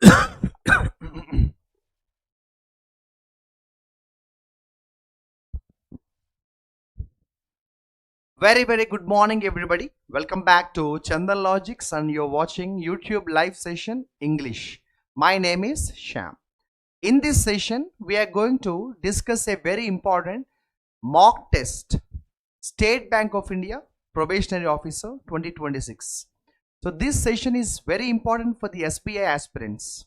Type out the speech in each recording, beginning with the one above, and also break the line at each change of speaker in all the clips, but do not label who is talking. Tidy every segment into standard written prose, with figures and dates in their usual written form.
Very good morning everybody. Welcome back to Chandan Logics and you're watching YouTube live session English. My name is Sham. In this session we are going to discuss a very important mock test. State Bank of India Probationary Officer 2026. So this session is very important for the SBI aspirants.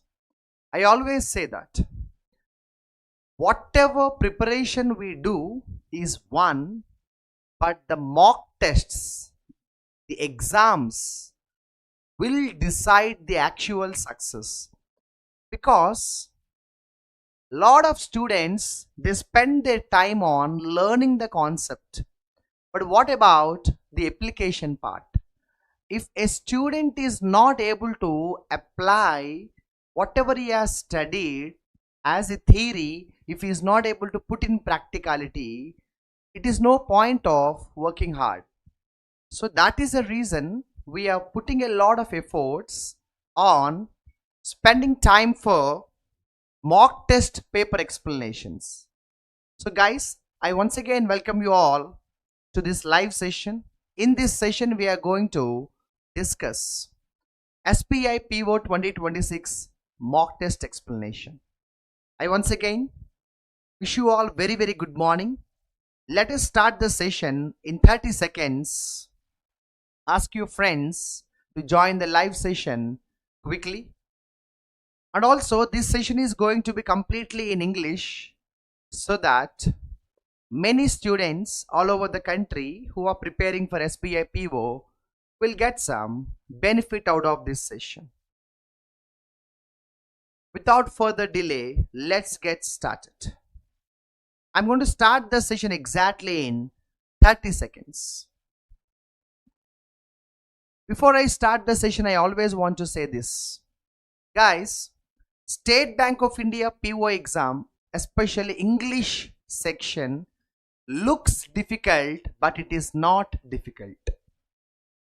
I always say that whatever preparation we do is one, but the mock tests, the exams will decide the actual success, because lot of students, they spend their time on learning the concept, but what about the application part? If a student is not able to apply whatever he has studied as a theory, if he is not able to put in practicality, it is no point of working hard. So that is the reason we are putting a lot of efforts on spending time for mock test paper explanations. So guys, I once again welcome you all to this live session. In this session we are going to discuss SBI PO 2026 mock test explanation. I once again wish you all very good morning. Let us start the session in 30 seconds. Ask your friends to join the live session quickly. And also this session is going to be completely in English, so that many students all over the country who are preparing for SBI PO will get some benefit out of this session. Without further delay, let's get started. I'm going to start the session exactly in 30 seconds. Before I start the session, I always want to say this. Guys, State Bank of India PO exam, especially English section, looks difficult, but it is not difficult.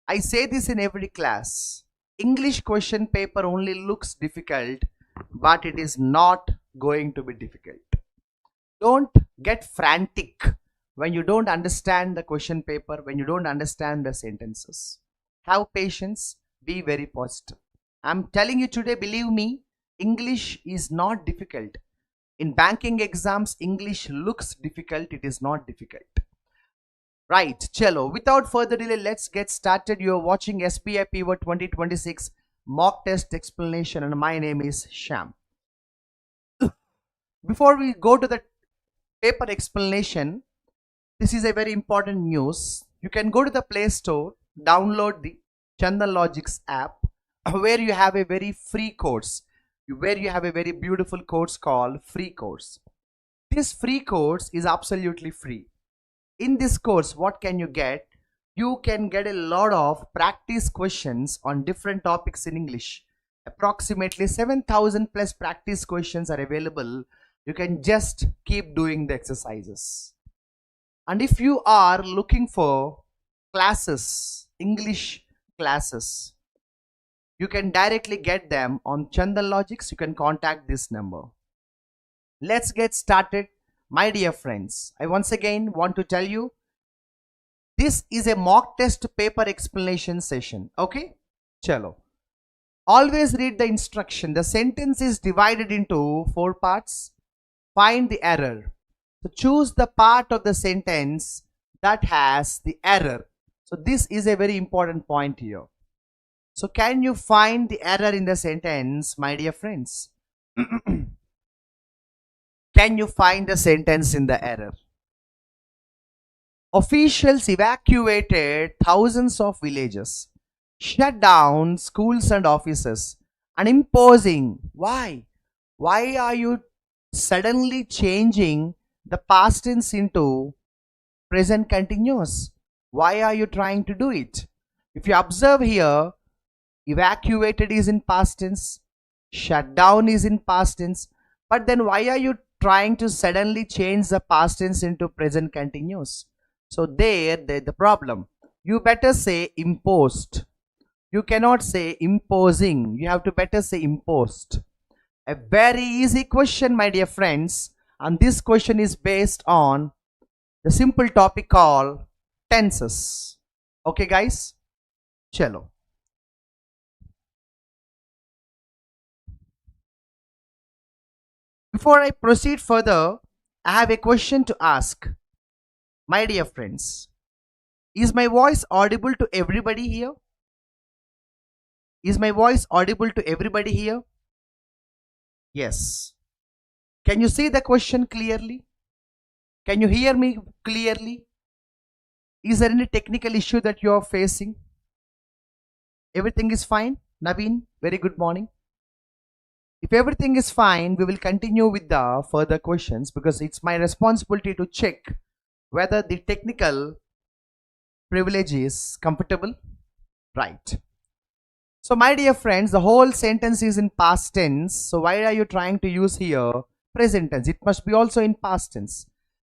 I say this in every class. English question paper only looks difficult, but it is not going to be difficult. Don't get frantic when you don't understand the question paper, when you don't understand the sentences. Have patience, be very positive. I'm telling you today, believe me, English is not difficult. In banking exams, English looks difficult, it is not difficult. Right, chalo. Without further delay, let's get started. You're watching SBI PO 2026 mock test explanation and my name is Sham. Before we go to the paper explanation, this is a very important news. You can go to the Play Store, download the Chandan Logics app, where you have a very free course, where you have a very beautiful course called free course. This free course is absolutely free. In this course, what can you get? You can get a lot of practice questions on different topics in English. Approximately 7,000 plus practice questions are available. You can just keep doing the exercises. And if you are looking for classes, English classes, you can directly get them on Chandan Logics. You can contact this number. Let's get started, my dear friends. I once again want to tell you, this is a mock test paper explanation session. Okay? Chalo. Always read the instruction. The sentence is divided into 4 parts. Find the error. So choose the part of the sentence that has the error. So this is a very important point here. So can you find the error in the sentence, my dear friends? Can you find the sentence in the error? Officials evacuated thousands of villages, shut down schools and offices, and imposing. Why? Why are you suddenly changing the past tense into present continuous? Why are you trying to do it? If you observe here, evacuated is in past tense, shut down is in past tense, but then why are you trying to suddenly change the past tense into present continuous? So there the problem. You better say imposed. You cannot say imposing. You have to better say imposed. A very easy question, my dear friends. And this question is based on the simple topic called tenses. Okay, guys? Chalo. Before I proceed further, I have a question to ask. My dear friends, is my voice audible to everybody here? Is my voice audible to everybody here? Yes. Can you see the question clearly? Can you hear me clearly? Is there any technical issue that you are facing? Everything is fine? Naveen, very good morning. If everything is fine, we will continue with the further questions because it's my responsibility to check whether the technical privilege is comfortable. Right. So my dear friends, the whole sentence is in past tense. So why are you trying to use here present tense? It must be also in past tense.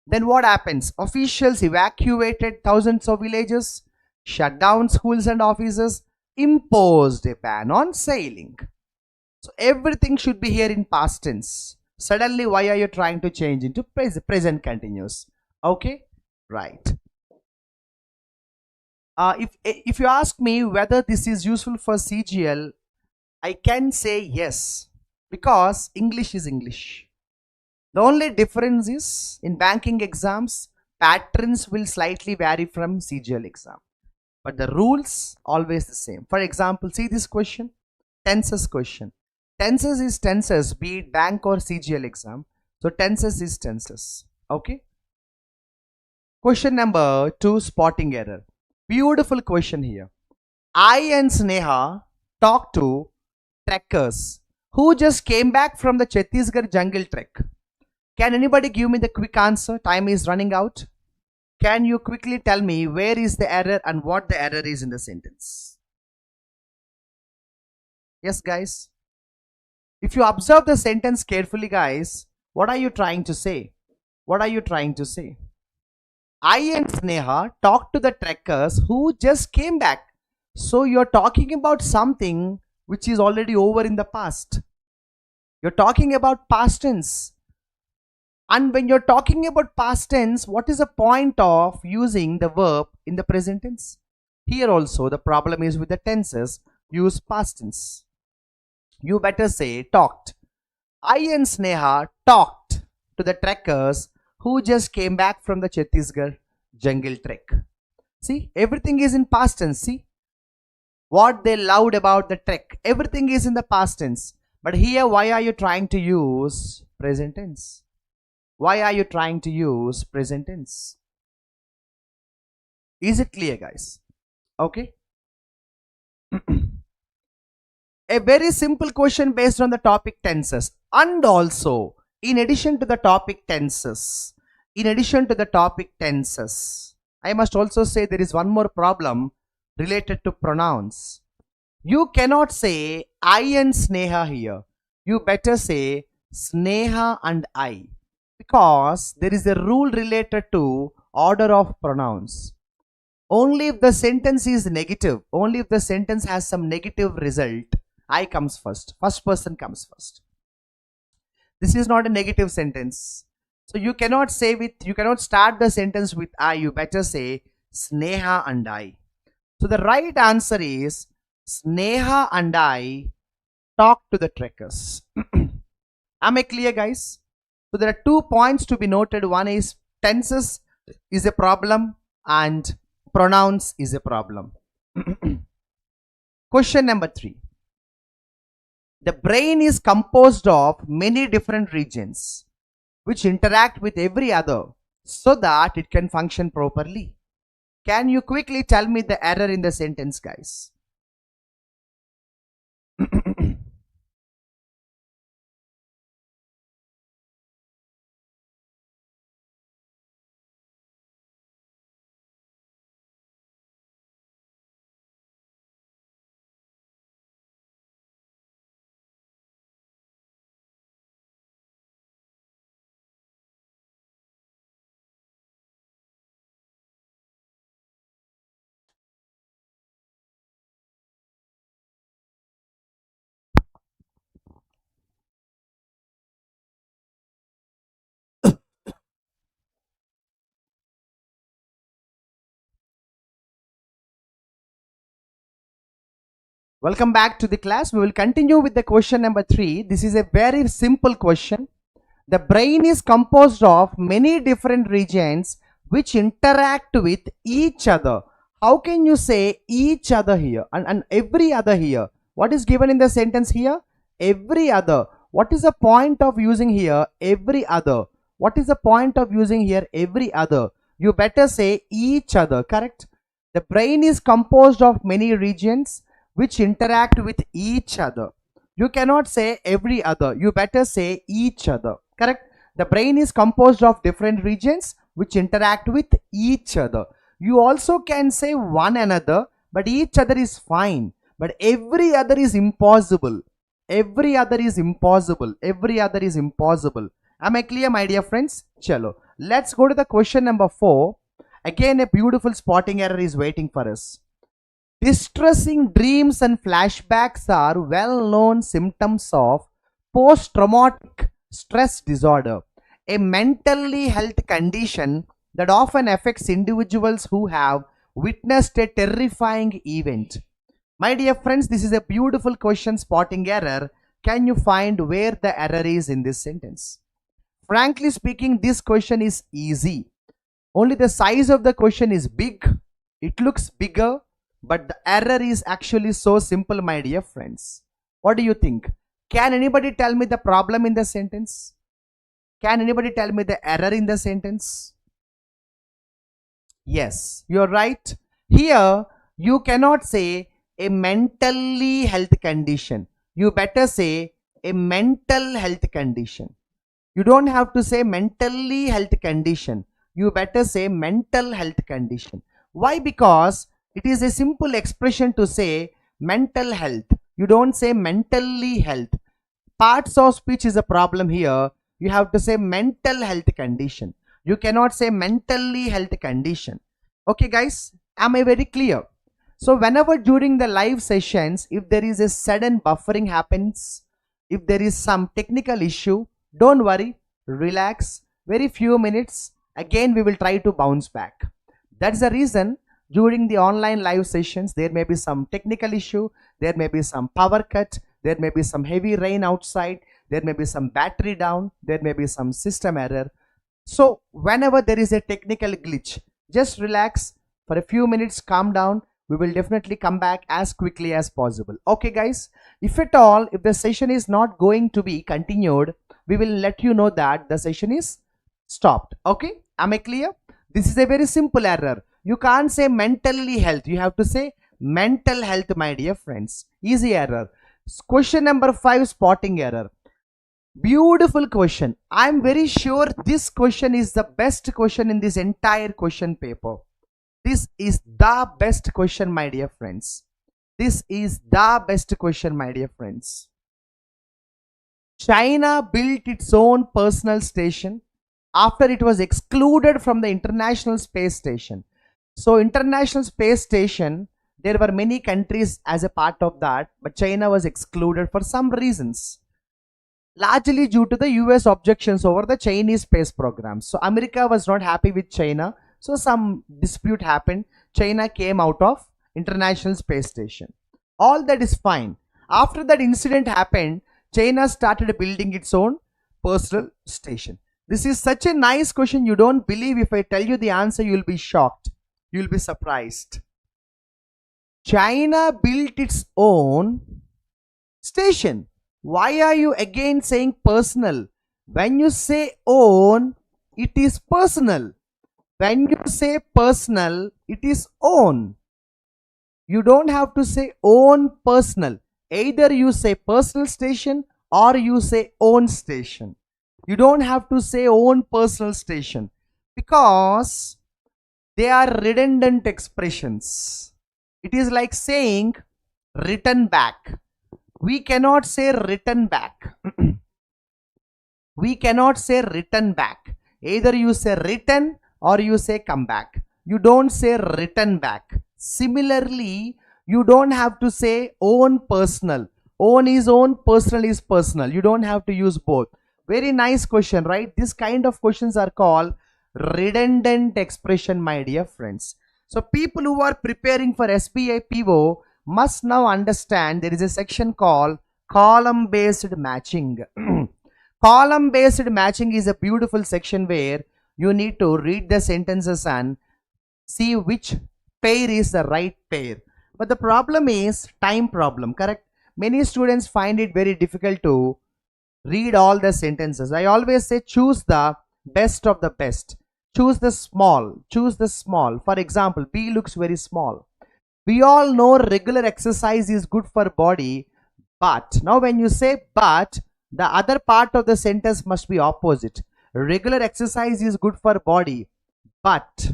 Then what happens? Officials evacuated thousands of villages, shut down schools and offices, imposed a ban on sailing. So everything should be here in past tense. Suddenly, why are you trying to change into present continuous? Okay, right. If you ask me whether this is useful for CGL, I can say yes, because English is English. The only difference is in banking exams, patterns will slightly vary from CGL exam, but the rules always the same. For example, see this question, tenses question. Tenses is tenses, be it bank or CGL exam. So tenses is tenses. Okay. Question number 2, spotting error. Beautiful question here. I and Sneha talked to trekkers who just came back from the Chhattisgarh jungle trek. Can anybody give me the quick answer? Time is running out. Can you quickly tell me where is the error and what the error is in the sentence? Yes, guys. If you observe the sentence carefully, guys, what are you trying to say? What are you trying to say? I and Sneha talked to the trekkers who just came back. So you're talking about something which is already over in the past. You're talking about past tense. And when you're talking about past tense, what is the point of using the verb in the present tense? Here also the problem is with the tenses, use past tense. You better say talked. I and Sneha talked to the trekkers who just came back from the Chhattisgarh jungle trek. See, everything is in past tense. See, what they loved about the trek, everything is in the past tense. But here, why are you trying to use present tense? Why are you trying to use present tense? Is it clear, guys? Okay. A very simple question based on the topic tenses. And also, in addition to the topic tenses, I must also say there is one more problem related to pronouns. You cannot say I and Sneha here. You better say Sneha and I, because there is a rule related to order of pronouns. Only if the sentence is negative, only if the sentence has some negative result, I comes first. First person comes first. This is not a negative sentence. So you cannot start the sentence with I. You better say Sneha and I. So the right answer is Sneha and I talk to the trekkers. Am I clear, guys? So there are 2 points to be noted. One is tenses is a problem and pronouns is a problem. Question number 3. The brain is composed of many different regions which interact with every other so that it can function properly. Can you quickly tell me the error in the sentence, guys? Welcome back to the class. We will continue with the question number 3. This is a very simple question. The brain is composed of many different regions which interact with each other. How can you say each other here and every other here? What is given in the sentence here? Every other. What is the point of using here every other? What is the point of using here every other? You better say each other, correct? The brain is composed of many regions which interact with each other. You cannot say every other. You better say each other, correct? The brain is composed of different regions which interact with each other. You also can say one another, but each other is fine. But every other is impossible. Every other is impossible. Every other is impossible. Am I clear, my dear friends? Chalo. Let's go to the question number 4. Again, a beautiful spotting error is waiting for us. Distressing dreams and flashbacks are well-known symptoms of post-traumatic stress disorder, a mentally health condition that often affects individuals who have witnessed a terrifying event. My dear friends, this is a beautiful question spotting error. Can you find where the error is in this sentence? Frankly speaking, this question is easy. Only the size of the question is big. It looks bigger. But the error is actually so simple, my dear friends. What do you think? Can anybody tell me the problem in the sentence? Can anybody tell me the error in the sentence? Yes, you're right. Here, you cannot say a mentally health condition. You better say a mental health condition. You don't have to say mentally health condition. You better say mental health condition. Why? Because it is a simple expression to say mental health. You don't say mentally health. Parts of speech is a problem here. You have to say mental health condition. You cannot say mentally health condition. Okay guys, am I very clear? So whenever during the live sessions, if there is a sudden buffering happens, if there is some technical issue, don't worry, relax, very few minutes, again we will try to bounce back. That's the reason during the online live sessions, there may be some technical issue, there may be some power cut, there may be some heavy rain outside, there may be some battery down, there may be some system error. So whenever there is a technical glitch, just relax for a few minutes, calm down. We will definitely come back as quickly as possible. Okay guys, if at all, if the session is not going to be continued, we will let you know that the session is stopped. Okay, am I clear? This is a very simple error. You can't say mentally health. You have to say mental health, my dear friends. Easy error. Question number 5, spotting error. Beautiful question. I'm very sure this question is the best question in this entire question paper. This is the best question, my dear friends. This is the best question, my dear friends. China built its own personal station after it was excluded from the International Space Station. So International Space Station, there were many countries as a part of that, but China was excluded for some reasons, largely due to the US objections over the Chinese space program. So America was not happy with China, so some dispute happened. China came out of International Space Station. All that is fine. After that incident happened, China started building its own personal station. This is such a nice question. You don't believe if I tell you the answer, you will be shocked. You will be surprised. China built its own station. Why are you again saying personal? When you say own, it is personal. When you say personal, it is own. You don't have to say own personal. Either you say personal station or you say own station. You don't have to say own personal station because they are redundant expressions. It is like saying return back. We cannot say return back. We cannot say return back. Either you say return or you say come back. You don't say return back. Similarly, you don't have to say own personal. Own is own, personal is personal. You don't have to use both. Very nice question, right? This kind of questions are called redundant expression, my dear friends. So people who are preparing for SBI PO, must now understand there is a section called column based matching. Column based matching is a beautiful section where you need to read the sentences and see which pair is the right pair. But the problem is time problem, correct? Many students find it very difficult to read all the sentences. I always say choose the best of the best. Choose the small. Choose the small. For example, B looks very small. We all know regular exercise is good for body, but now when you say but, the other part of the sentence must be opposite. Regular exercise is good for body, but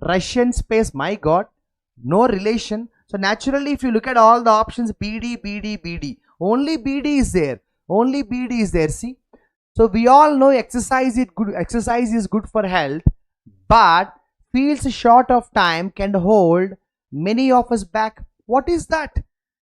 Russian space, my God, no relation. So naturally, if you look at all the options, BD, BD, BD, only BD is there. Only BD is there. See, so we all know exercise is good for health, but feels short of time can hold many of us back. What is that?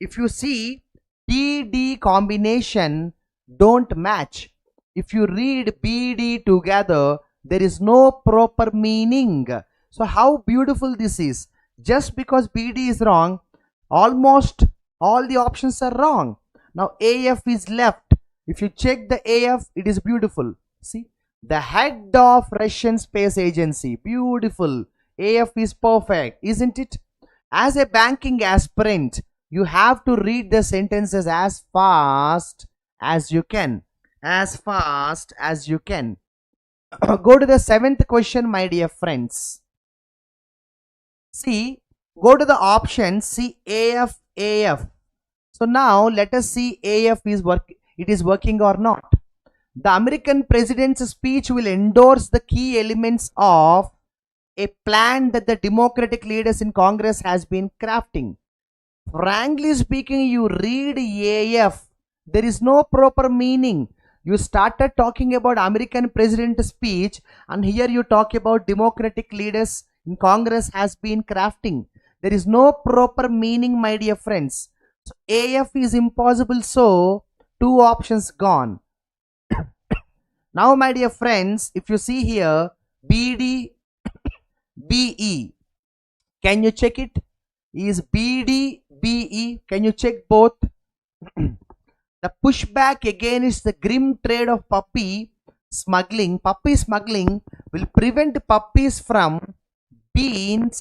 If you see BD combination don't match. If you read BD together, there is no proper meaning. So how beautiful this is. Just because BD is wrong, almost all the options are wrong. Now AF is left. If you check the AF, it is beautiful. See, the head of Russian Space Agency, beautiful. AF is perfect, isn't it? As a banking aspirant, you have to read the sentences as fast as you can. As fast as you can. Go to the 7th question, my dear friends. See, go to the option, see AF, AF. So now let us see AF is working or not. The American president's speech will endorse the key elements of a plan that the Democratic leaders in Congress has been crafting. Frankly speaking, you read AF, there is no proper meaning. You started talking about American president's speech and here you talk about Democratic leaders in Congress has been crafting. There is no proper meaning, my dear friends. So AF is impossible, so 2 options gone. Now, my dear friends, if you see here BD, BE, can you check it? Is BD, BE, can you check both? The pushback against the grim trade of puppy smuggling will prevent puppies from being.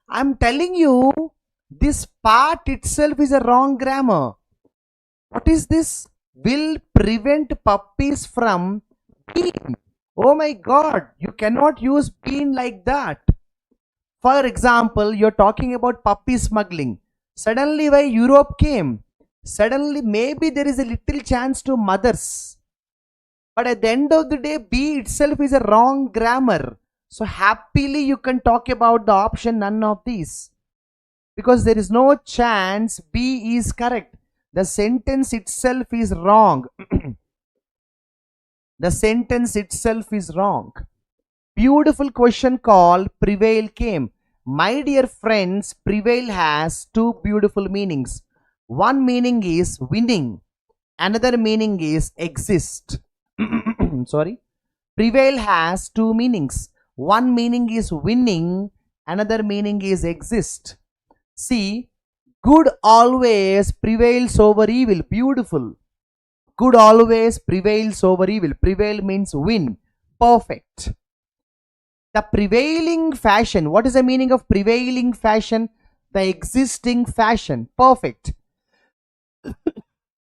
I'm telling you, this part itself is a wrong grammar. What is this? Will prevent puppies from being. Oh my God, you cannot use being like that. For example, you're talking about puppy smuggling. Suddenly why Europe came? Suddenly maybe there is a little chance to mothers. But at the end of the day, B itself is a wrong grammar. So happily you can talk about the option none of these. Because there is no chance B is correct. The sentence itself is wrong. The sentence itself is wrong. Beautiful question called prevail came. My dear friends, prevail has 2 beautiful meanings. One meaning is winning. Another meaning is exist. Sorry. Prevail has 2 meanings. One meaning is winning. Another meaning is exist. See, good always prevails over evil. Beautiful. Good always prevails over evil. Prevail means win. Perfect. The prevailing fashion. What is the meaning of prevailing fashion? The existing fashion. Perfect.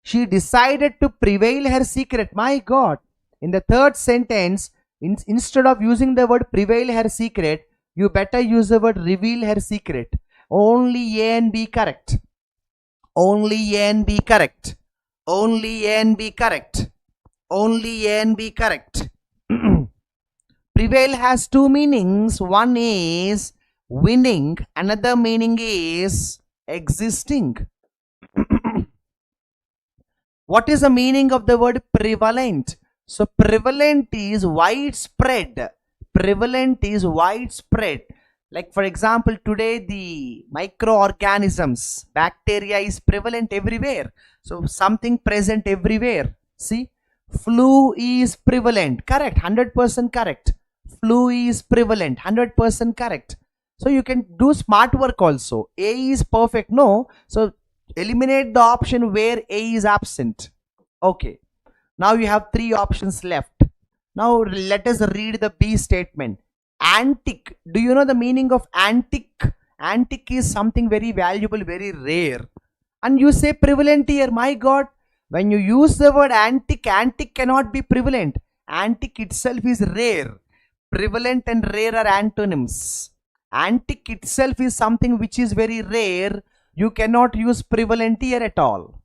She decided to prevail her secret. My God. In the 3rd sentence, instead of using the word prevail her secret, you better use the word reveal her secret. Only A and B correct. Only A and B correct. Only A and B correct. Only A and B correct. Prevail has 2 meanings. One is winning. Another meaning is existing. What is the meaning of the word prevalent? So prevalent is widespread. Prevalent is widespread. Like for example, today the microorganisms, bacteria is prevalent everywhere. So something present everywhere. See, flu is prevalent. Correct, 100% correct. Flu is prevalent, 100% correct. So you can do smart work also. A is perfect, no? So eliminate the option where A is absent. Okay. Now you have three options left. Now let us read the B statement. Antique. Do you know the meaning of antique? Antique is something very valuable, very rare. And you say prevalent here. My God, when you use the word antique, antique cannot be prevalent. Antique itself is rare. Prevalent and rare are antonyms. Antique itself is something which is very rare. You cannot use prevalent here at all.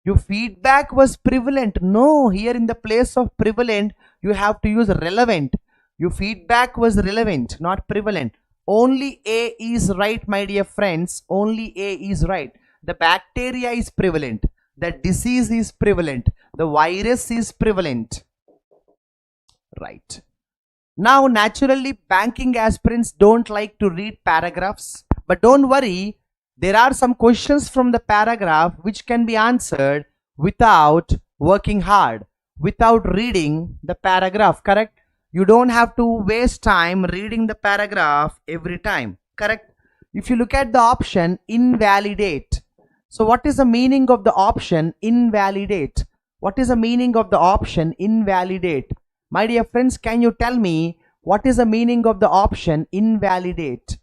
Your feedback was prevalent. No, here in the place of prevalent, you have to use relevant. Your feedback was relevant, not prevalent. Only A is right, my dear friends. Only A is right. The bacteria is prevalent. The disease is prevalent. The virus is prevalent. Right. Now, naturally, banking aspirants don't like to read paragraphs. But don't worry, there are some questions from the paragraph which can be answered without working hard, without reading the paragraph, correct? You don't have to waste time reading the paragraph every time, correct? If you look at the option invalidate. So what is the meaning of the option invalidate? What is the meaning of the option invalidate? My dear friends, can you tell me what is the meaning of the option invalidate?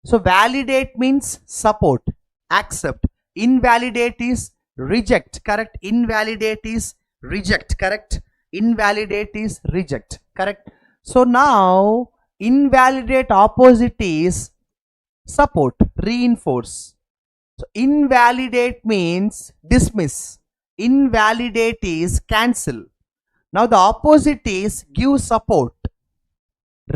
So validate means support, accept. Invalidate is reject, correct? Invalidate is reject, correct? Invalidate is reject, correct? So now invalidate opposite is support, reinforce. So invalidate means dismiss. Invalidate is cancel. Now the opposite is give support,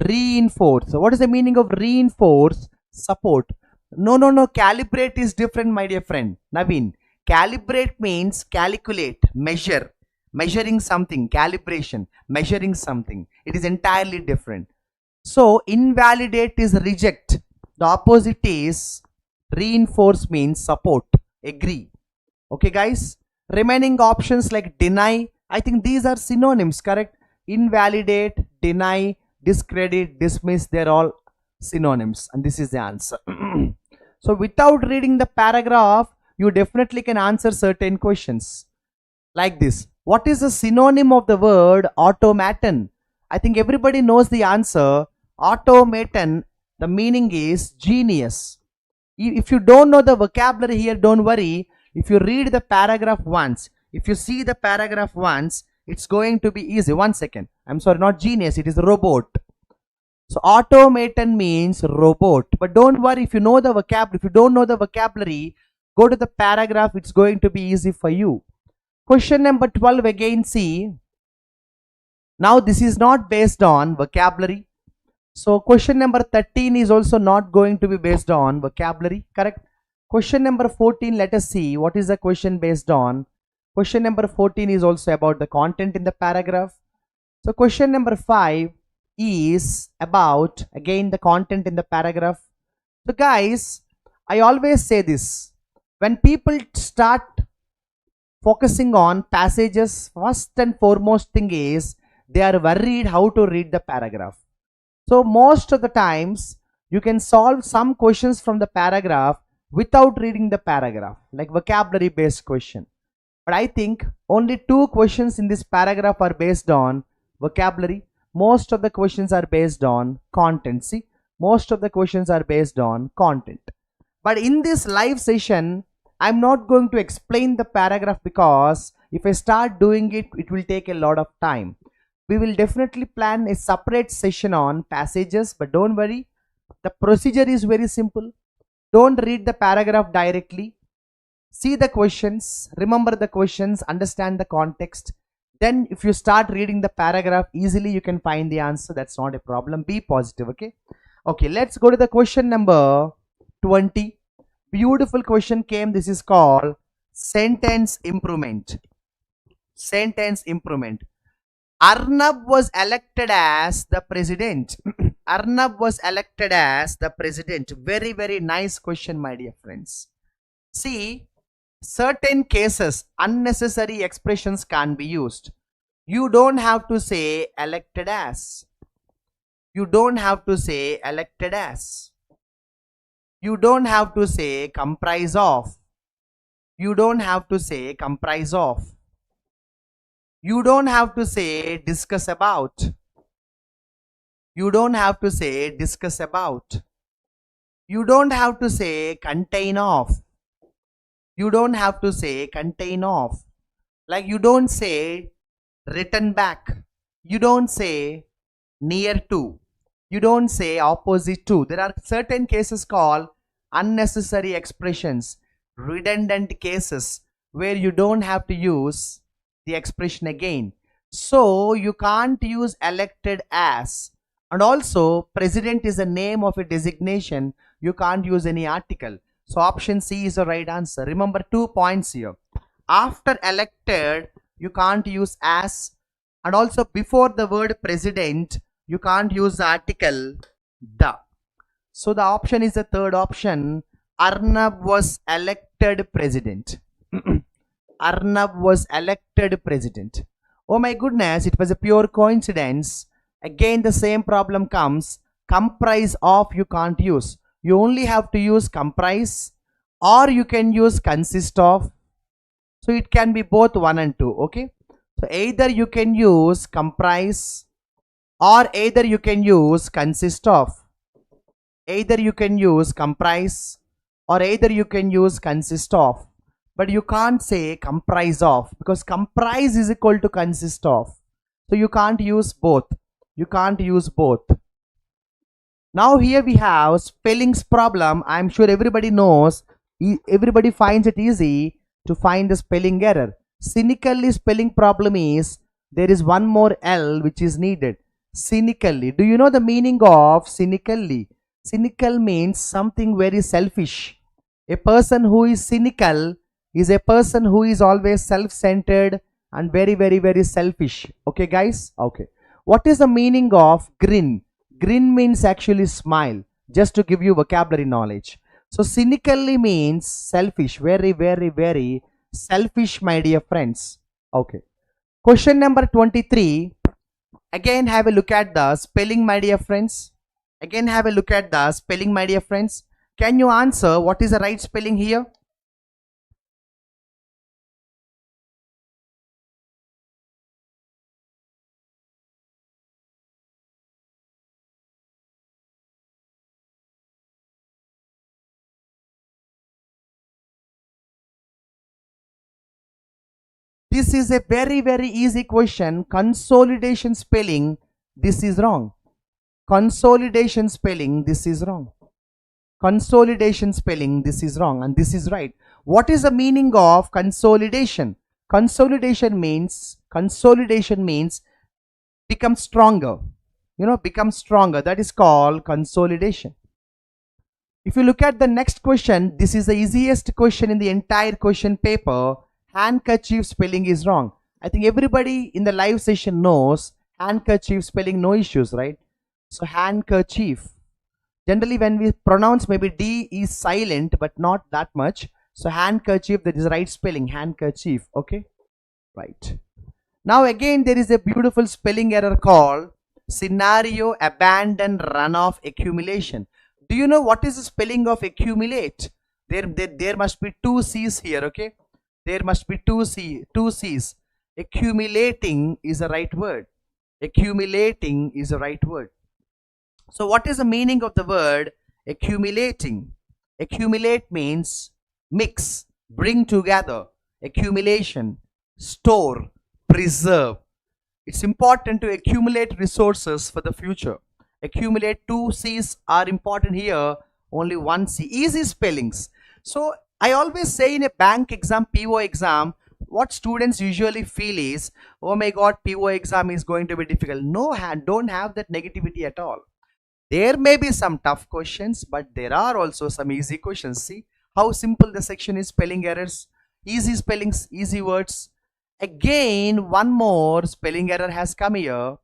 reinforce. So what is the meaning of reinforce? Support. No, calibrate is different, my dear friend. Naveen, calibrate means calculate, measure, measuring something, calibration, measuring something. It is entirely different. So invalidate is reject. The opposite is reinforce means support, agree. Okay guys, remaining options like deny, I think these are synonyms, correct? Invalidate, deny, discredit, dismiss, they're all synonyms, and this is the answer. So without reading the paragraph, you definitely can answer certain questions like this. What is the synonym of the word automaton? I think everybody knows the answer. Automaton, the meaning is genius. If you don't know the vocabulary here, don't worry. If you read the paragraph once, if you see the paragraph once, it's going to be easy. 1 second. I'm sorry, not genius, it is robot. So automaton means robot. But don't worry, if you know the vocabulary, if you don't know the vocabulary, go to the paragraph, it's going to be easy for you. Question number 12 again, see. Now this is not based on vocabulary. So question number 13 is also not going to be based on vocabulary, correct? Question number 14, let us see what is the question based on. Question number 14 is also about the content in the paragraph. So question number 5 is about again the content in the paragraph. So guys, I always say this, when people start focusing on passages, first and foremost thing is they are worried how to read the paragraph. So most of the times you can solve some questions from the paragraph without reading the paragraph, like vocabulary based question. But I think only 2 questions in this paragraph are based on vocabulary. Most of the questions are based on content. See, most of the questions are based on content. But in this live session, I'm not going to explain the paragraph because if I start doing it, it will take a lot of time. We will definitely plan a separate session on passages, but don't worry, the procedure is very simple. Don't read the paragraph directly. See the questions, remember the questions, understand the context. Then if you start reading the paragraph, easily you can find the answer. That's not a problem. Be positive, okay? Okay, let's go to the question number 20. Beautiful question came. This is called sentence improvement. Sentence improvement. Arnab was elected as the president. Arnab was elected as the president. Very, very nice question, my dear friends. See, certain cases, unnecessary expressions can be used. You don't have to say elected as. You don't have to say elected as. You don't have to say comprise of. You don't have to say comprise of. You don't have to say discuss about. You don't have to say discuss about. You don't have to say contain of. You don't have to say contain of. Like you don't say return back. You don't say near to. You don't say opposite to. There are certain cases called unnecessary expressions, redundant cases where you don't have to use the expression again. So you can't use elected as. And also president is a name of a designation. You can't use any article. So option C is the right answer. Remember 2 points here. After elected, you can't use as, and also before the word president, you can't use the article the. So the option is the third option. Arnab was elected president. Arnab was elected president. Oh my goodness, it was a pure coincidence. Again, the same problem comes. Comprise of you can't use. You only have to use comprise, or you can use consist of. So it can be both 1 and 2. Okay. So either you can use comprise, or either you can use consist of. Either you can use comprise, or either you can use consist of. But you can't say comprise of, because comprise is equal to consist of. So you can't use both. You can't use both. Now here we have spellings problem. I'm sure everybody knows, everybody finds it easy to find the spelling error. Cynically spelling problem is there is one more L which is needed. Cynically. Do you know the meaning of cynically? Cynical means something very selfish. A person who is cynical is a person who is always self-centered and very selfish. Okay guys? Okay. What is the meaning of grin? Grin means actually smile. Just to give you vocabulary knowledge. So cynically means selfish. Very selfish, my dear friends. Okay. Question number 23. Again have a look at the spelling, my dear friends. Again have a look at the spelling, my dear friends. Can you answer what is the right spelling here? This is a very easy question. Consolidation spelling, this is wrong. Consolidation spelling, this is wrong. Consolidation spelling, this is wrong, and this is right. What is the meaning of consolidation? Consolidation means become stronger. You know, become stronger. That is called consolidation. If you look at the next question, this is the easiest question in the entire question paper. Handkerchief spelling is wrong. I think everybody in the live session knows handkerchief spelling, no issues, right? So handkerchief. Generally when we pronounce, maybe D is silent, but not that much. So handkerchief, that is right spelling, handkerchief. Okay, right. Now again there is a beautiful spelling error called scenario abandon runoff accumulation. Do you know what is the spelling of accumulate? There must be 2 C's here. Okay, there must be 2 C's. Accumulating is the right word. Accumulating is the right word. So what is the meaning of the word accumulating? Accumulate means mix, bring together. Accumulation, store, preserve. It's important to accumulate resources for the future. Accumulate, 2 C's are important here, only 1 C. Easy spellings. So I always say in a bank exam, PO exam, what students usually feel is, oh my god, PO exam is going to be difficult. No, don't have that negativity at all. There may be some tough questions, but there are also some easy questions. See how simple the section is, spelling errors, easy spellings, easy words. Again, one more spelling error has come here.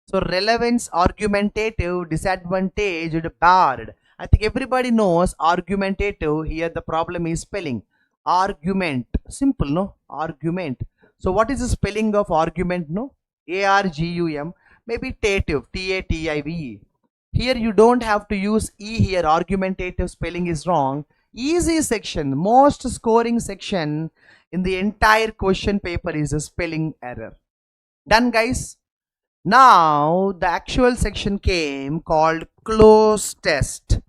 So relevance, argumentative, disadvantaged, barred. I think everybody knows argumentative. Here the problem is spelling. Argument, simple, no? Argument. So what is the spelling of argument, no? A-R-G-U-M. Maybe tative, T-A-T-I-V-E. Here you don't have to use E here. Argumentative spelling is wrong. Easy section, most scoring section in the entire question paper is a spelling error. Done, guys? Now the actual section came called close test.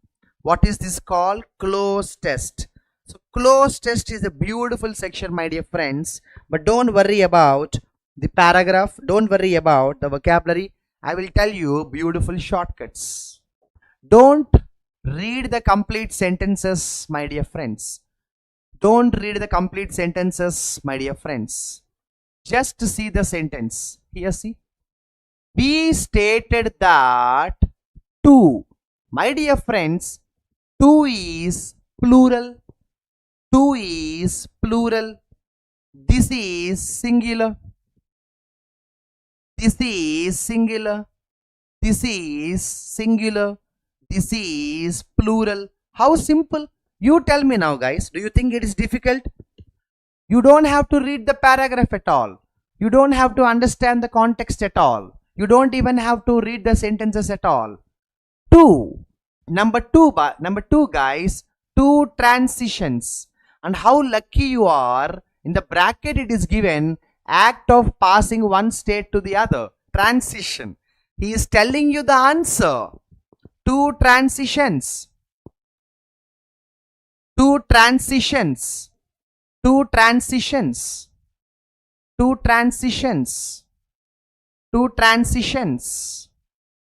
What is this called? Close test. So close test is a beautiful section, my dear friends, but don't worry about the paragraph, don't worry about the vocabulary. I will tell you beautiful shortcuts. Don't read the complete sentences, my dear friends. Don't read the complete sentences, my dear friends. Just see the sentence. Here, see. B stated that 2. My dear friends, 2 is plural. 2 is plural. This is singular. This is singular. This is singular. This is plural. How simple? You tell me now, guys. Do you think it is difficult? You don't have to read the paragraph at all. You don't have to understand the context at all. You don't even have to read the sentences at all. 2. Number two, guys. 2 transitions. And how lucky you are. In the bracket it is given act of passing one state to the other. Transition. He is telling you the answer. 2 transitions. 2 transitions. 2 transitions. 2 transitions. 2 transitions.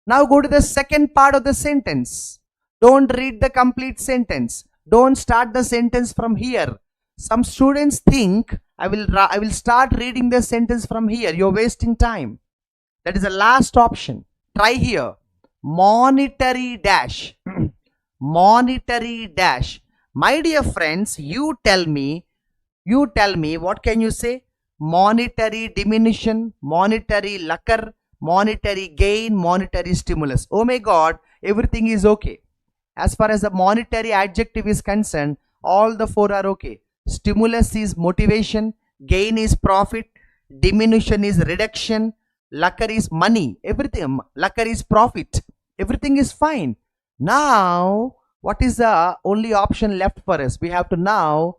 Now go to the second part of the sentence. Don't read the complete sentence. Don't start the sentence from here. Some students think I will start reading the sentence from here. You're wasting time. That is the last option. Try here. Monetary dash. Monetary dash. My dear friends, you tell me, what can you say? Monetary diminution, monetary lucre, monetary gain, monetary stimulus. Oh my God, everything is okay. As far as the monetary adjective is concerned, all the 4 are okay. Stimulus is motivation, gain is profit, diminution is reduction, lucre is money, everything, lucre is profit, everything is fine. Now, what is the only option left for us? We have to now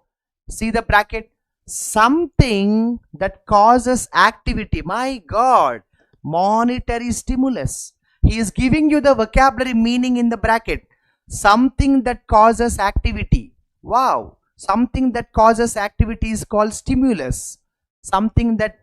see the bracket. Something that causes activity. My God, monetary stimulus. He is giving you the vocabulary meaning in the bracket. Something that causes activity. Wow. Something that causes activity is called stimulus. Something that,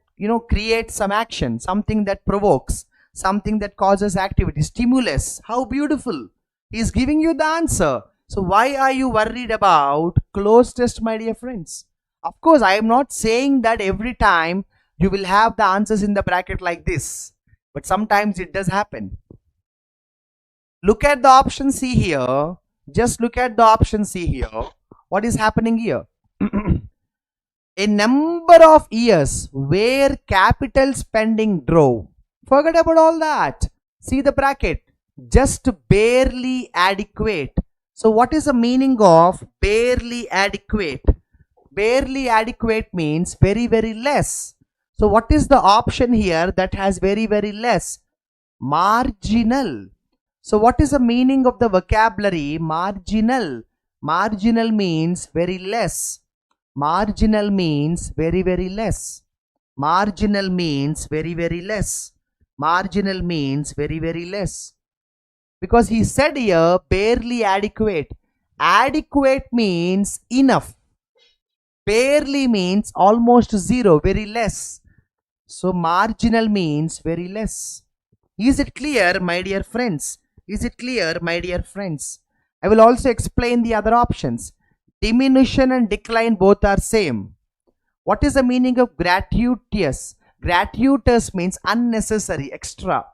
creates some action. Something that provokes. Something that causes activity. Stimulus. How beautiful. He is giving you the answer. So why are you worried about close test, my dear friends? Of course, I am not saying that every time you will have the answers in the bracket like this. But sometimes it does happen. Look at the option C here. Just look at the option C here. What is happening here? A number of years where capital spending drove. Forget about all that. See the bracket. Just barely adequate. So what is the meaning of barely adequate? Barely adequate means very, very less. So what is the option here that has very, very less? Marginal. So what is the meaning of the vocabulary marginal? Marginal means very less. Marginal means very, very less. Marginal means very, very less. Marginal means very, very less. Because he said here barely adequate. Adequate means enough. Barely means almost zero, very less. So marginal means very less. Is it clear, my dear friends? Is it clear, my dear friends? I will also explain the other options. Diminution and decline both are same. What is the meaning of gratuitous? Gratuitous means unnecessary, extra.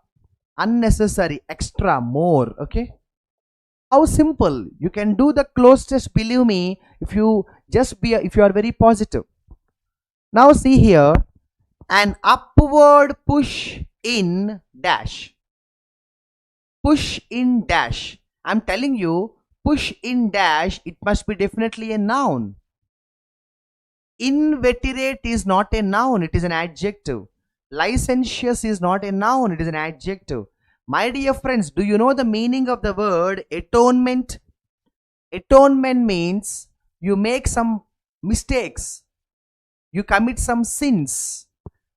Unnecessary, extra, more. Okay. How simple. You can do the close test, believe me, if you are very positive. Now see here, an upward push in dash. Push in dash. I'm telling you, push in dash, it must be definitely a noun. Inveterate is not a noun, it is an adjective. Licentious is not a noun, it is an adjective. My dear friends, do you know the meaning of the word atonement? Atonement means you make some mistakes, you commit some sins,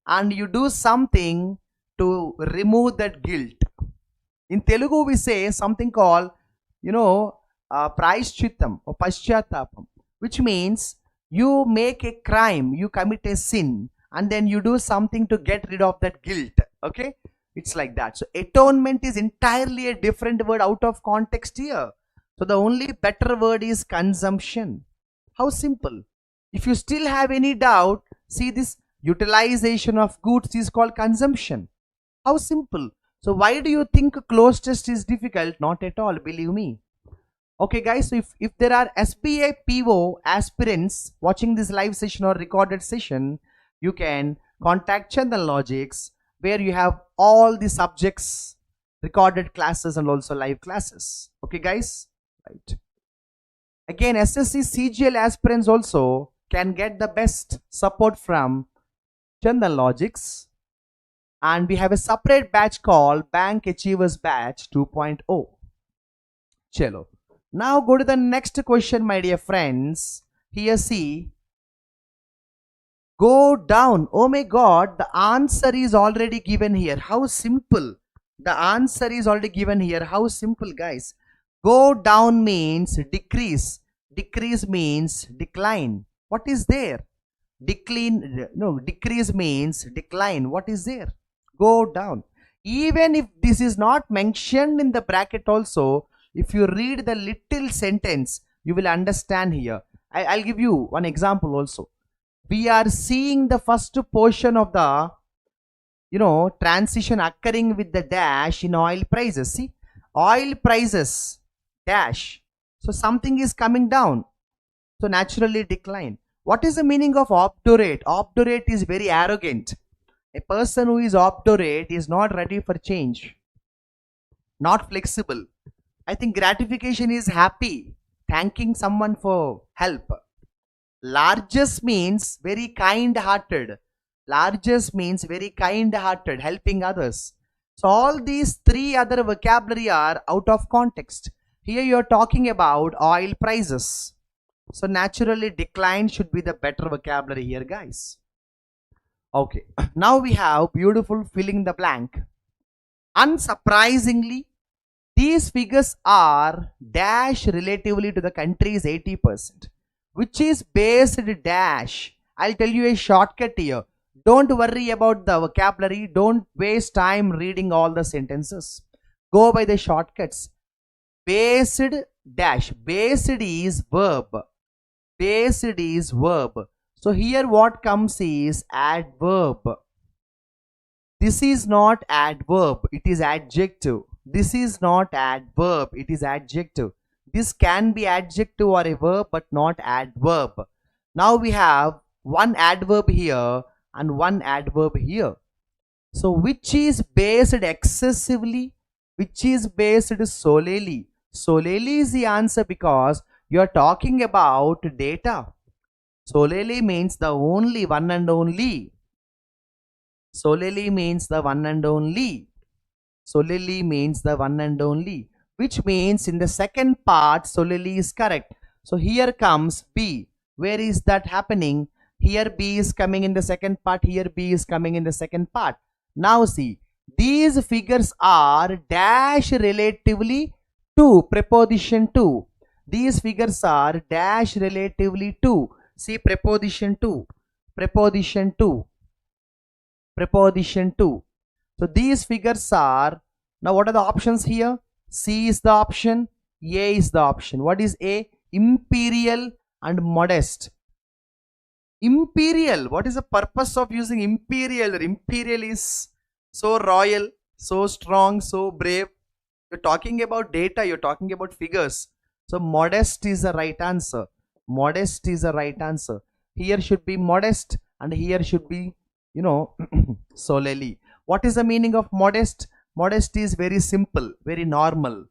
and you do something to remove that guilt. In Telugu, we say something called, praishchitam or paschatapam, which means you make a crime, you commit a sin, and then you do something to get rid of that guilt. Okay, it's like that. So atonement is entirely a different word out of context here. So the only better word is consumption. How simple. If you still have any doubt, see, this utilization of goods is called consumption. How simple. So why do you think close test is difficult? Not at all, believe me. Okay guys, so if there are SBI PO aspirants watching this live session or recorded session, you can contact Chandan Logics, where you have all the subjects, recorded classes and also live classes. Okay guys, right. Again, SSC CGL aspirants also can get the best support from Chandan Logics, and we have a separate batch called Bank Achievers Batch 2.0. Chalo. Now go to the next question, my dear friends. Here see, go down. Oh my God, the answer is already given here. How simple. The answer is already given here. How simple, guys. Go down means decrease. Decrease means decline. What is there? Decrease means decline. What is there? Go down. Even if this is not mentioned in the bracket also, if you read the little sentence, you will understand here. I'll give you one example also. We are seeing the first portion of the, transition occurring with the dash in oil prices. See, oil prices, dash. So something is coming down. So naturally decline. What is the meaning of obdurate? Obdurate is very arrogant. A person who is obdurate is not ready for change, not flexible. I think gratification is happy, thanking someone for help. Largest means very kind-hearted. Largest means very kind-hearted, helping others. So all these three other vocabulary are out of context. Here you are talking about oil prices. So naturally decline should be the better vocabulary here, guys. Okay, now we have beautiful filling the blank. Unsurprisingly, these figures are dash relatively to the country's 80%, which is based dash. I'll tell you a shortcut here. Don't worry about the vocabulary. Don't waste time reading all the sentences. Go by the shortcuts. Based dash. Based is verb. Based is verb. So here what comes is adverb. This is not adverb. It is adjective. This is not adverb. It is adjective. This can be adjective or a verb, but not adverb. Now we have one adverb here and one adverb here. So which is based excessively? Which is based solely? Solely is the answer because you are talking about data. Solely means the only, one and only. Solely means the one and only. Solely means the one and only. Which means in the second part, solely is correct. So here comes B. Where is that happening? Here B is coming in the second part. Here B is coming in the second part. Now see, these figures are dash relatively to, preposition to. These figures are dash relatively to. See, preposition to, preposition to, preposition to. So these figures are, now what are the options here? C is the option, A is the option. What is A? Imperial and modest. Imperial, what is the purpose of using imperial? Imperial is so royal, so strong, so brave. You're talking about data, you're talking about figures. So modest is the right answer. Modest is the right answer. Here should be modest and here should be, solely. What is the meaning of modest? Modest is very simple, very normal.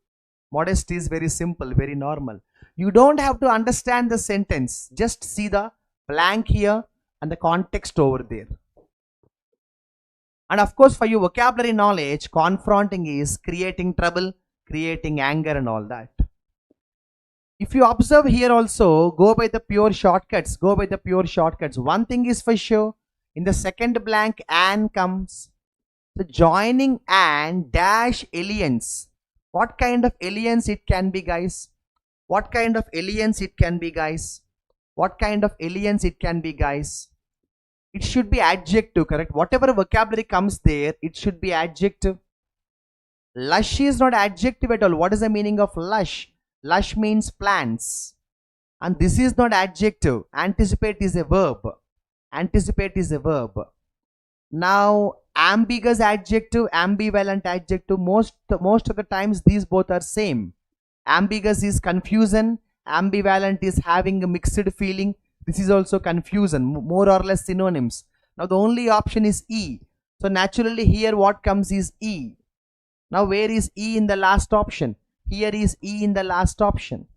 Modest is very simple, very normal. You don't have to understand the sentence. Just see the blank here and the context over there. And of course, for your vocabulary knowledge, confronting is creating trouble, creating anger and all that. If you observe here also, go by the pure shortcuts, go by the pure shortcuts. One thing is for sure, in the second blank and comes. So joining and dash aliens. What kind of aliens it can be, guys? What kind of aliens it can be, guys? What kind of aliens it can be, guys? It should be adjective, correct? Whatever vocabulary comes there, it should be adjective. Lush is not adjective at all. What is the meaning of lush? Lush means plants. And this is not adjective. Anticipate is a verb. Anticipate is a verb. Now, ambiguous adjective, ambivalent adjective, most of the times these both are same. Ambiguous is confusion, ambivalent is having a mixed feeling. This is also confusion, more or less synonyms. Now the only option is E. So naturally here what comes is E. Now where is E in the last option? Here is E in the last option.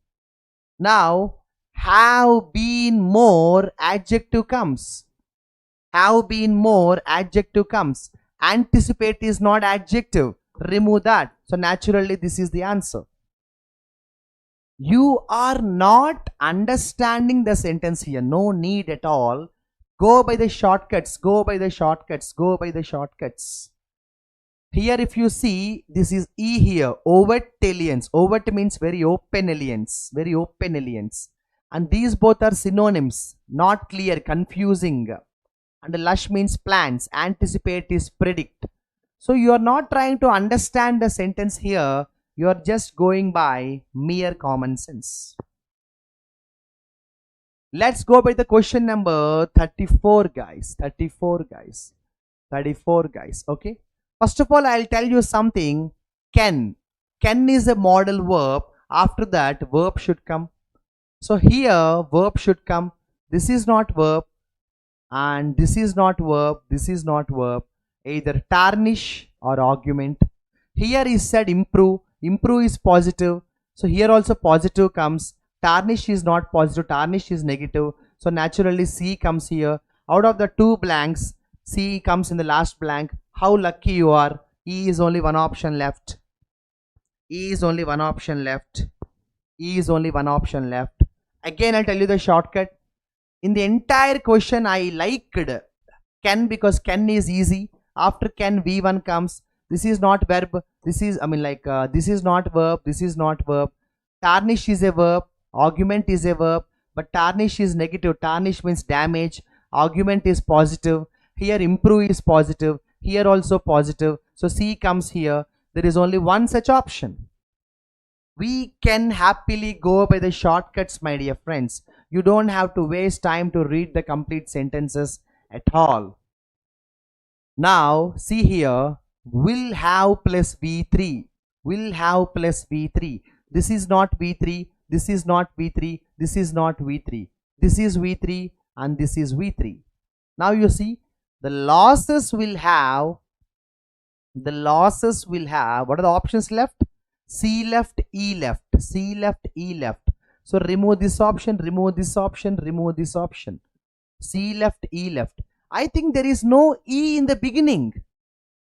Now have been more adjective comes. Have been more adjective comes. Anticipate is not adjective. Remove that. So naturally this is the answer. You are not understanding the sentence here. No need at all. Go by the shortcuts. Go by the shortcuts. Go by the shortcuts. Here if you see, this is E here. Overt aliens. Overt means very open aliens. Very open aliens. And these both are synonyms. Not clear. Confusing. And lush means plants. Anticipate is predict. So you are not trying to understand the sentence here. You are just going by mere common sense. Let's go by the question number 34, guys. 34, guys. 34, guys. Okay. First of all, I'll tell you something. Can. Can is a modal verb. After that, verb should come. So here, verb should come. This is not verb. And this is not verb. This is not verb. Either tarnish or argument. Here is said improve. Improve is positive. So here also positive comes. Tarnish is not positive. Tarnish is negative. So naturally C comes here. Out of the two blanks, C comes in the last blank. How lucky you are. E is only one option left. E is only one option left. E is only one option left. Again, I'll tell you the shortcut. In the entire question, I liked can because can is easy. After can, V1 comes. This is not verb. This is, this is not verb. This is not verb. Tarnish is a verb. Argument is a verb. But tarnish is negative. Tarnish means damage. Argument is positive. Here improve is positive. Here also positive. So C comes here. There is only one such option. We can happily go by the shortcuts, my dear friends. You don't have to waste time to read the complete sentences at all. Now, see here. Will have plus V3. Will have plus V3. This is not V3. This is not V3. This is not V3. This is V3 and this is V3. Now you see the losses will have. The losses will have. What are the options left? C left, E left. C left, E left. So remove this option. Remove this option. Remove this option. C left, E left. I think there is no E in the beginning.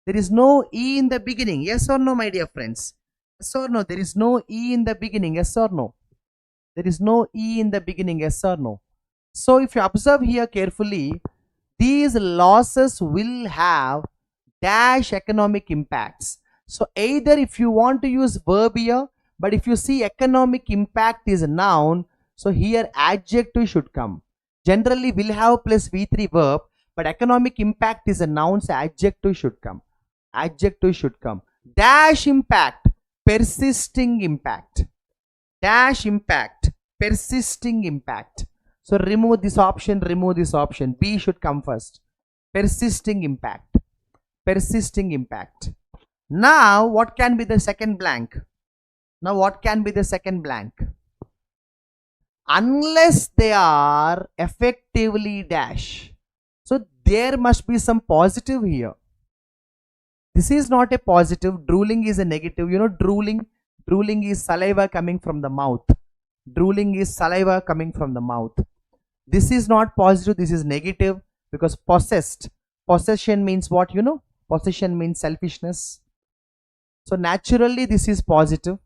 There is no E in the beginning. Yes or no, my dear friends? Yes or no? There is no E in the beginning. Yes or no? There is no E in the beginning. Yes or no? So if you observe here carefully, these losses will have dash economic impacts. So either if you want to use verb here, but if you see economic impact is a noun, so here adjective should come. Generally will have plus V3 verb, but economic impact is a noun, so adjective should come. Adjective should come. Dash impact, persisting impact. Dash impact, persisting impact. So remove this option, remove this option. B should come first. Persisting impact. Persisting impact. Now what can be the second blank? Now what can be the second blank? Unless they are effectively dash. So there must be some positive here. This is not a positive. Drooling is a negative. You know, drooling is saliva coming from the mouth. Drooling is saliva coming from the mouth. This is not positive. This is negative because possessed. Possession means what? You know, Possession means selfishness. So naturally this is positive.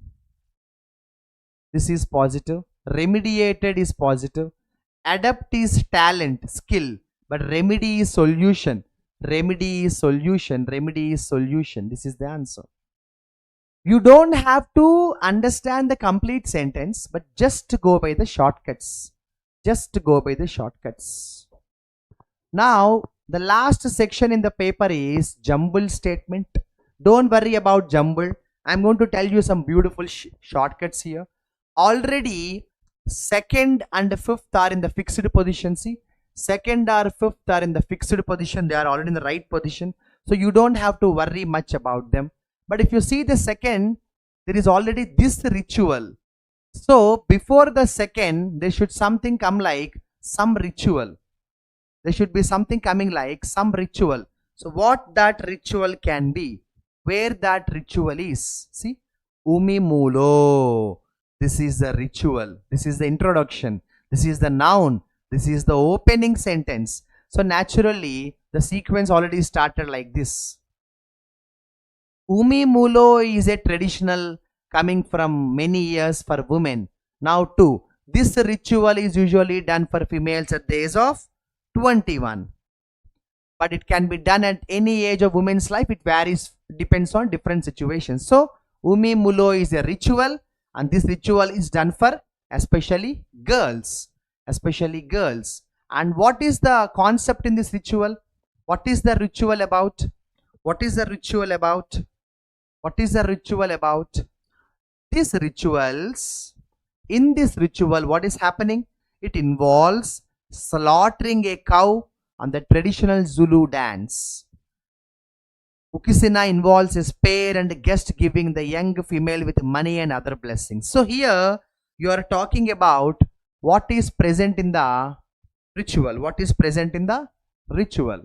This is positive. Remediated is positive. Adapt is talent, skill. But remedy is solution. Remedy is solution. Remedy is solution. This is the answer. You don't have to understand the complete sentence, but just go by the shortcuts. Just go by the shortcuts. Now, the last section in the paper is jumble statement. Don't worry about jumble. I'm going to tell you some beautiful shortcuts here. Already, second and fifth are in the fixed position. See, second or fifth are in the fixed position. They are already in the right position. So you don't have to worry much about them. But if you see the second, there is already this ritual. So before the second, there should something come like some ritual. There should be something coming like some ritual. So what that ritual can be, where that ritual is. See, Umi Mulo. This is the ritual. This is the introduction. This is the noun. This is the opening sentence. So naturally, the sequence already started like this. Umi Mulo is a traditional coming from many years for women. Now too, this ritual is usually done for females at the age of 21. But it can be done at any age of women's life. It varies, depends on different situations. So, Umi Mulo is a ritual, and this ritual is done for especially girls. Especially girls. And what is the concept in this ritual? What is the ritual about? What is the ritual about? What is the ritual about? These rituals, in this ritual, what is happening? It involves slaughtering a cow on the traditional Zulu dance. Ukisina involves a spare and guest giving the young female with money and other blessings. So here you are talking about what is present in the ritual. What is present in the ritual?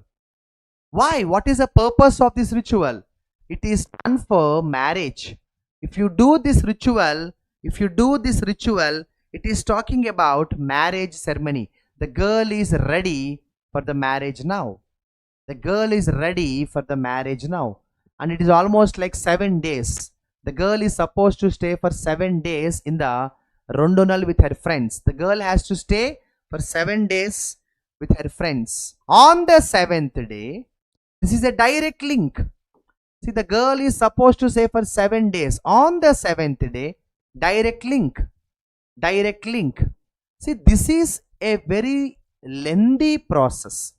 Why? What is the purpose of this ritual? It is done for marriage. If you do this ritual, it is talking about marriage ceremony. The girl is ready for the marriage now. The girl is ready for the marriage now. And it is almost like 7 days. The girl is supposed to stay for 7 days in the rondonal with her friends. The girl has to stay for 7 days with her friends. On the 7th day, this is a direct link. See, the girl is supposed to stay for 7 days. On the 7th day, direct link. Direct link. See, this is a very lengthy process.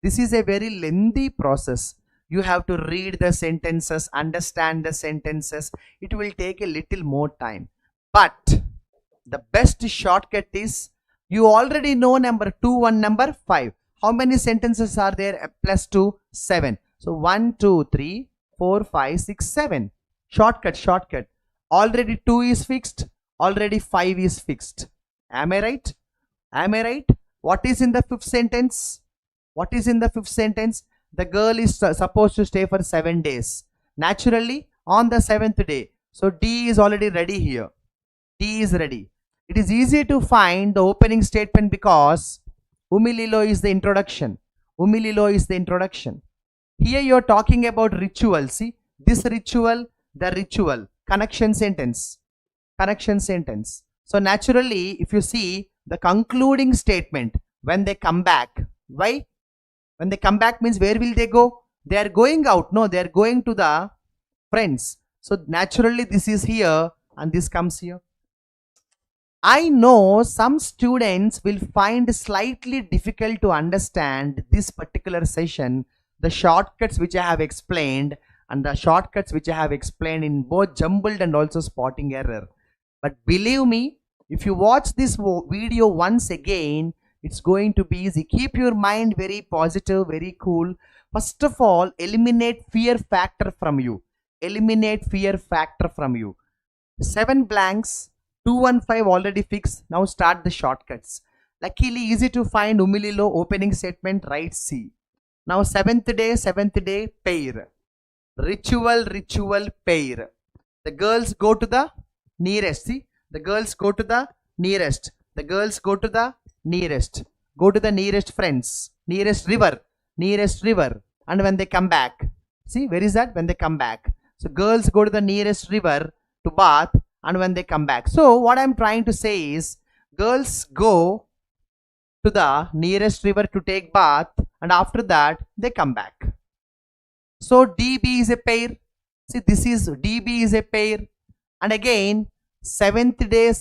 This is a very lengthy process. You have to read the sentences, understand the sentences. It will take a little more time. But the best shortcut is, you already know number 2 and number 5. How many sentences are there? Plus 2, 7. So 1, 2, 3, 4, 5, 6, 7. Shortcut. Already 2 is fixed. Already 5 is fixed. Am I right? Am I right? What is in the 5th sentence? What is in the 5th sentence? The girl is supposed to stay for 7 days. Naturally, on the 7th day. So D is already ready here. D is ready. It is easy to find the opening statement because Umililo is the introduction. Umililo is the introduction. Here you are talking about ritual. See, this ritual, the ritual. Connection sentence. Connection sentence. So naturally, if you see the concluding statement, when they come back, why? When they come back means where will they go? They are going out. No, they are going to the friends. So naturally this is here and this comes here. I know some students will find slightly difficult to understand this particular session, the shortcuts which I have explained and the shortcuts which I have explained in both jumbled and also spotting error. But believe me, if you watch this video once again, it's going to be easy. Keep your mind very positive, very cool. First of all, eliminate fear factor from you. Eliminate fear factor from you. 7 blanks, 2 and 5 already fixed. Now start the shortcuts. Luckily, easy to find Umililo opening statement, right C. Now 7th day, pair. Ritual, pair. The girls go to the nearest. See, the girls go to the nearest. The girls go to the nearest. Go to the nearest friends. Nearest river. And when they come back. See, where is that? When they come back. So girls go to the nearest river to bath, and when they come back. So what I'm trying to say is, girls go to the nearest river to take bath, and after that they come back. So DB is a pair. See, this is DB is a pair. And again, seventh day,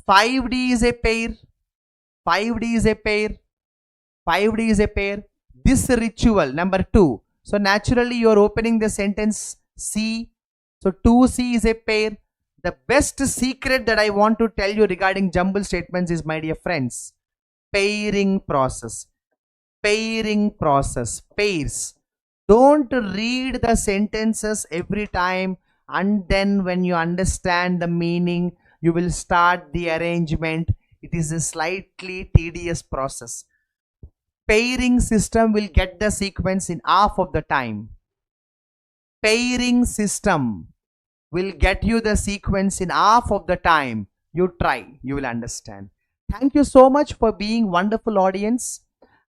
5D is a pair. 5D is a pair. 5D is a pair. This ritual, number 2. So naturally you are opening the sentence C. So 2C is a pair. The best secret that I want to tell you regarding jumble statements is, my dear friends, pairing process. Pairing process. Pairs. Don't read the sentences every time, and then when you understand the meaning, you will start the arrangement. It is a slightly tedious process. Pairing system will get the sequence in half of the time. Pairing system will get you the sequence in half of the time. You try, you will understand. Thank you so much for being wonderful audience,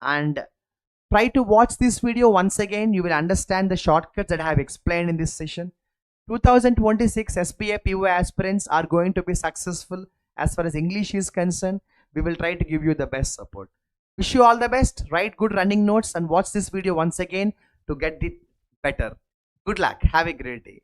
and try to watch this video once again. You will understand the shortcuts that I have explained in this session. 2026 SBI PO aspirants are going to be successful as far as English is concerned. We will try to give you the best support. Wish you all the best. Write good running notes and watch this video once again to get it better. Good luck. Have a great day.